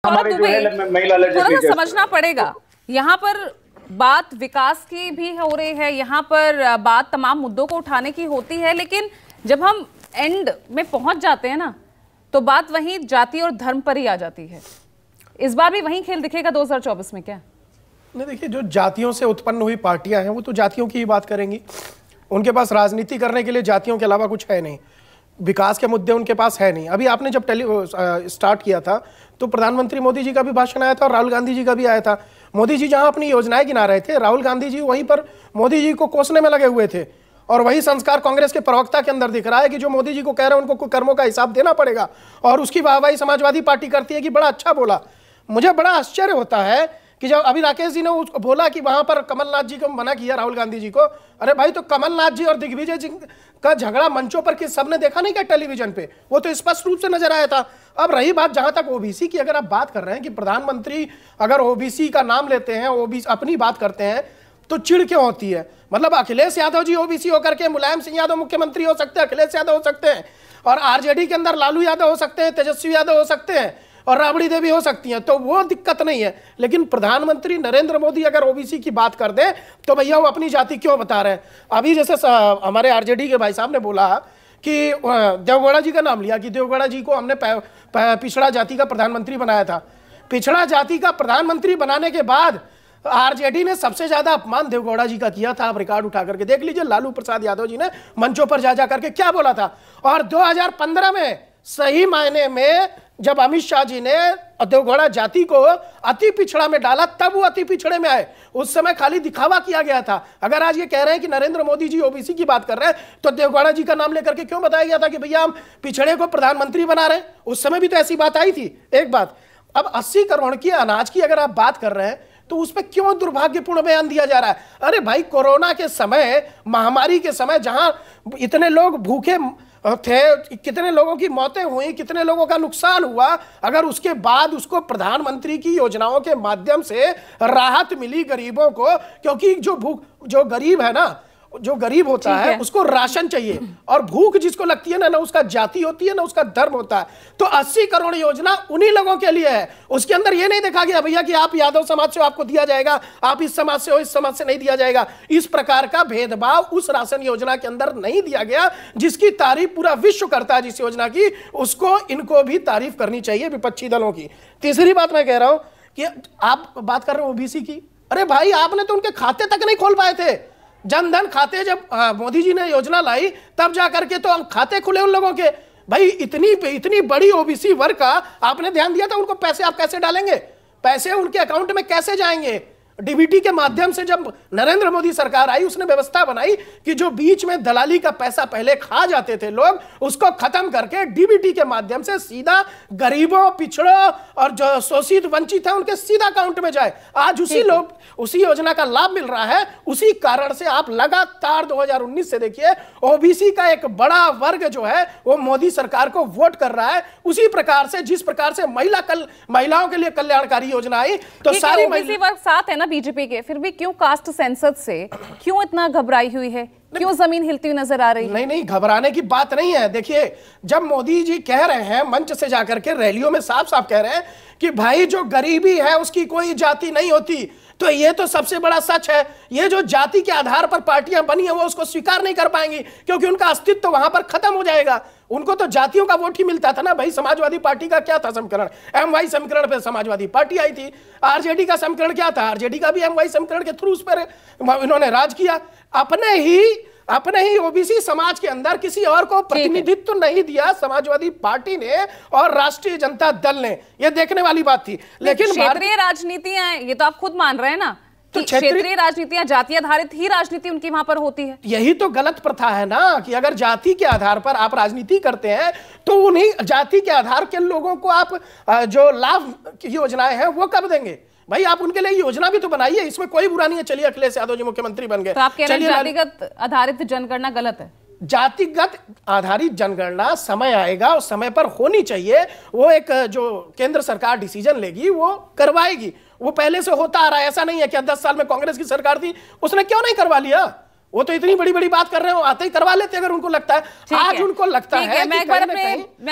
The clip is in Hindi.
हमारे जो है महिला थोड़ा समझना पड़ेगा। यहाँ पर बात विकास की भी हो रही है, यहाँ पर बात तमाम मुद्दों को उठाने की होती है, लेकिन जब हम एंड में पहुंच जाते हैं ना तो बात वहीं जाति और धर्म पर ही आ जाती है। इस बार भी वही खेल दिखेगा 2024 में क्या? नहीं, देखिए, जो जातियों से उत्पन्न हुई पार्टियां हैं वो तो जातियों की ही बात करेंगी। उनके पास राजनीति करने के लिए जातियों के अलावा कुछ है नहीं, विकास के मुद्दे उनके पास है नहीं। अभी आपने जब स्टार्ट किया था तो प्रधानमंत्री मोदी जी का भी भाषण आया था और राहुल गांधी जी का भी आया था। मोदी जी जहां अपनी योजनाएं गिना रहे थे, राहुल गांधी जी वहीं पर मोदी जी को कोसने में लगे हुए थे। और वही संस्कार कांग्रेस के प्रवक्ता के अंदर दिख रहा है कि जो मोदी जी को कह रहे हैं उनको कर्मों का हिसाब देना पड़ेगा, और उसकी वाहवाही समाजवादी पार्टी करती है कि बड़ा अच्छा बोला। मुझे बड़ा आश्चर्य होता है कि जब अभी राकेश जी ने उसको बोला कि वहां पर कमलनाथ जी को मना किया राहुल गांधी जी को, अरे भाई, तो कमलनाथ जी और दिग्विजय जी का झगड़ा मंचों पर किस सबने देखा नहीं क्या टेलीविजन पे? वो तो स्पष्ट रूप से नजर आया था। अब रही बात जहां तक ओबीसी की, अगर आप बात कर रहे हैं कि प्रधानमंत्री अगर ओबीसी का नाम लेते हैं, ओबीसी अपनी बात करते हैं, तो चिढ़ क्यों होती है? मतलब अखिलेश यादव जी ओबीसी होकर के मुलायम सिंह यादव मुख्यमंत्री हो सकते हैं, अखिलेश यादव हो सकते हैं, और आरजेडी के अंदर लालू यादव हो सकते हैं, तेजस्वी यादव हो सकते हैं, और राबड़ी देवी हो सकती हैं, तो वो दिक्कत नहीं है। लेकिन प्रधानमंत्री नरेंद्र मोदी अगर ओबीसी की बात कर दे तो भैया वो अपनी जाति क्यों बता रहे हैं? अभी जैसे हमारे आरजेडी के भाई साहब ने बोला कि देवगौड़ा जी का नाम लिया कि देवगौड़ा जी को हमने पिछड़ा जाति का प्रधानमंत्री बनाया था। पिछड़ा जाति का प्रधानमंत्री बनाने के बाद आरजेडी ने सबसे ज्यादा अपमान देवगौड़ा जी का किया था। आप रिकॉर्ड उठा करके देख लीजिए, लालू प्रसाद यादव जी ने मंचों पर जा करके क्या बोला था। और 2015 में सही मायने में जब अमित शाह जी ने देवगौड़ा जाति को अति पिछड़ा में डाला, तब वो अति पिछड़े में आए। उस समय खाली दिखावा किया गया था। अगर आज ये कह रहे हैं कि नरेंद्र मोदी जी ओबीसी की बात कर रहे हैं, तो देवगौड़ा जी का नाम लेकर के क्यों बताया गया था कि भैया हम पिछड़े को प्रधानमंत्री बना रहे हैं? उस समय भी तो ऐसी बात आई थी। एक बात, अब 80 करोड़ की अनाज की अगर आप बात कर रहे हैं तो उस पर क्यों दुर्भाग्यपूर्ण बयान दिया जा रहा है? अरे भाई, कोरोना के समय, महामारी के समय, जहां इतने लोग भूखे थे, कितने लोगों की मौतें हुई, कितने लोगों का नुकसान हुआ, अगर उसके बाद उसको प्रधानमंत्री की योजनाओं के माध्यम से राहत मिली गरीबों को, क्योंकि जो गरीब है ना, जो गरीब होता है उसको राशन चाहिए, और भूख जिसको लगती है ना उसका जाति होती है ना उसका धर्म होता है। तो 80 करोड़ योजना उन्हीं लोगों के लिए है। उसके अंदर ये नहीं देखा गया भैया कि आप यादव समाज से आपको दिया जाएगा, आप इस समाज से हो, इस समाज से नहीं दिया जाएगा। इस प्रकार का भेदभाव उस राशन योजना के अंदर नहीं दिया गया, जिसकी तारीफ पूरा विश्व करता है जिस योजना की, उसको इनको भी तारीफ करनी चाहिए विपक्षी दलों की। तीसरी बात मैं कह रहा हूं कि आप बात कर रहे हो ओबीसी की, अरे भाई, आपने तो उनके खाते तक नहीं खोल पाए थे। जनधन खाते जब मोदी जी ने योजना लाई तब जाकर के तो खाते खुले उन लोगों के। भाई, इतनी बड़ी ओबीसी वर्ग का आपने ध्यान दिया था? उनको पैसे आप कैसे डालेंगे? पैसे उनके अकाउंट में कैसे जाएंगे? डीबीटी के माध्यम से जब नरेंद्र मोदी सरकार आई, उसने व्यवस्था बनाई कि जो बीच में दलाली का पैसा पहले खा जाते थे लोग, उसको खत्म करके डीबीटी के माध्यम से सीधा गरीबों, पिछड़ों और जो शोषित वंचित है उनके सीधा अकाउंट में जाए। आज उसी योजना का लाभ मिल रहा है। उसी कारण से आप लगातार 2019 से देखिए, ओबीसी का एक बड़ा वर्ग जो है वो मोदी सरकार को वोट कर रहा है। उसी प्रकार से जिस प्रकार से महिलाओं के लिए कल्याणकारी योजना आई, तो सारी ओबीसी वर्ग साथ है ना बीजेपी के, फिर भी क्यों कास्ट सेंसस से क्यों इतना घबराई हुई है? क्यों जमीन हिलती हुई नजर आ रही है? नहीं, घबराने की बात नहीं है। देखिए, जब मोदी जी कह रहे हैं मंच से जाकर के, रैलियों में साफ साफ कह रहे हैं कि भाई जो गरीबी है उसकी कोई जाति नहीं होती, तो ये तो सबसे बड़ा सच है। ये जो जाति के आधार पर पार्टियां बनी है वो उसको स्वीकार नहीं कर पाएंगी, क्योंकि उनका अस्तित्व तो वहां पर खत्म हो जाएगा। उनको तो जातियों का वोट ही मिलता था ना भाई। समाजवादी पार्टी का क्या था समीकरण? एमवाई समीकरण पे समाजवादी पार्टी आई थी। आरजेडी का समीकरण क्या था? आरजेडी का भी एमवाई समीकरण के थ्रू उस पर इन्होंने राज किया। अपने ही ओबीसी समाज के अंदर किसी और को प्रतिनिधित्व नहीं दिया समाजवादी पार्टी ने और राष्ट्रीय जनता दल ने। यह देखने वाली बात थी। लेकिन क्षेत्रीय राजनीतियां, ये तो आप खुद मान रहे हैं ना, तो क्षेत्रीय राजनीतियां, जाति आधारित ही राजनीति उनकी वहां पर होती है। यही तो गलत प्रथा है ना, कि अगर जाति के आधार पर आप राजनीति करते हैं तो उन्हीं जाति के आधार के लोगों को आप जो लाभ की योजनाएं हैं वो कब देंगे? भाई, आप उनके लिए योजना भी तो बनाइए, इसमें कोई बुरा नहीं है। चलिए, अखिलेश यादव जी मुख्यमंत्री बन गए, तो आप कह रहे हैं जातिगत आधारित जनगणना गलत है? जातिगत आधारित जनगणना समय आएगा और समय पर होनी चाहिए। वो एक जो केंद्र सरकार डिसीजन लेगी वो करवाएगी। वो पहले से होता आ रहा है। ऐसा नहीं है कि 10 साल में कांग्रेस की सरकार थी उसने क्यों नहीं करवा लिया। वो तो इतनी बड़ी बड़ी बात कर रहे हो, आते ही करवा लेते अगर उनको लगता है। आज उनको लगता है कि कहीं ना कहीं